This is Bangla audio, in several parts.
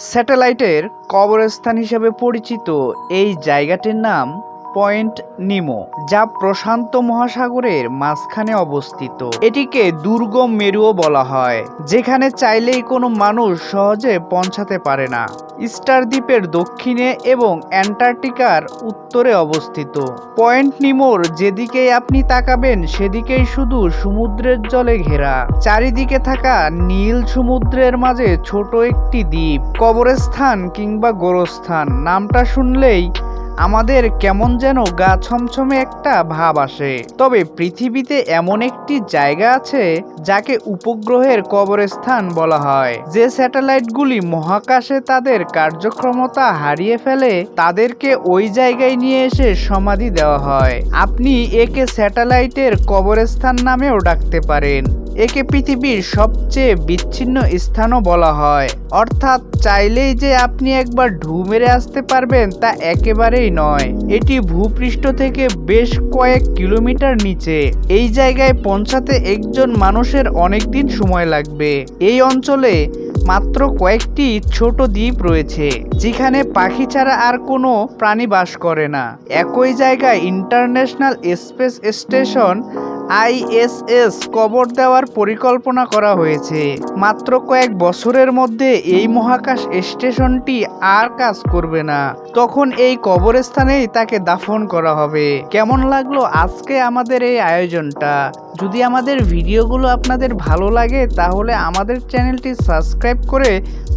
স্যাটেলাইটের কবরস্থান হিসেবে পরিচিত এই জায়গাটির নাম পয়েন্ট নিমো, যা প্রশান্ত মহাসাগরের মাঝখানে অবস্থিত। এটিকে দুর্গম মেরুও বলা হয়, যেখানে চাইলেই কোনো মানুষ সহজে পৌঁছাতে পারে না। ইস্টার দ্বীপের দক্ষিণে এবং অ্যান্টার্কটিকার উত্তরে অবস্থিত। পয়েন্ট নিমোর যেদিকেই আপনি তাকাবেন সেদিকেই শুধু সমুদ্রের জলে ঘেরা। চারিদিকে থাকা নীল সমুদ্রের মাঝে ছোট একটি দ্বীপ। কবরস্থান কিংবা গোরস্থান নামটা শুনলেই আমাদের কেমন যেন গা ছমছমে একটা ভাব আসে। তবে পৃথিবীতে এমন একটি জায়গা আছে যাকে উপগ্রহের কবরস্থান বলা হয়। যে স্যাটেলাইটগুলি মহাকাশে তাদের কার্যক্ষমতা হারিয়ে ফেলে তাদেরকে ওই জায়গায় নিয়ে এসে সমাধি দেওয়া হয়। আপনি একে স্যাটেলাইটের কবরস্থান নামেও ডাকতে পারেন। একে পৃথিবীর সবচেয়ে বিচ্ছিন্ন স্থানও বলা হয়। অর্থাৎ চাইলেই যে আপনি একবার ঢু মেরে আসতে পারবেন তা একেবারেই নয়। এটি ভূপৃষ্ঠ থেকে বেশ কয়েক কিলোমিটার নিচে। এই জায়গায় পৌঁছাতে একজন মানুষের অনেক দিন সময় লাগবে। এই অঞ্চলে মাত্র কয়েকটি ছোট দ্বীপ রয়েছে, যেখানে পাখি ছাড়া আর কোনো প্রাণী বাস করে না। একই জায়গায় ইন্টারন্যাশনাল স্পেস স্টেশন ISS কবর দেওয়ার পরিকল্পনা করা হয়েছে। মাত্র কয়েক বছরের মধ্যে এই মহাকাশ স্টেশনটি আর কাজ করবে না। তখন এই কবরস্থানেই তাকে দাফন করা হবে। কেমন লাগলো আজকে আমাদের এই আয়োজনটা? যদি আমাদের ভিডিওগুলো আপনাদের ভালো লাগে তাহলে আমাদের চ্যানেলটি সাবস্ক্রাইব করে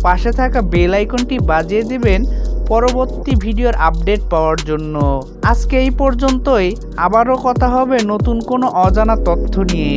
পাশে থাকা বেল আইকনটি বাজিয়ে দিবেন পরবর্তী ভিডিওর আপডেট পাওয়ার জন্য। আজকে এই পর্যন্তই। আবারও কথা হবে নতুন কোনো অজানা তথ্য নিয়ে।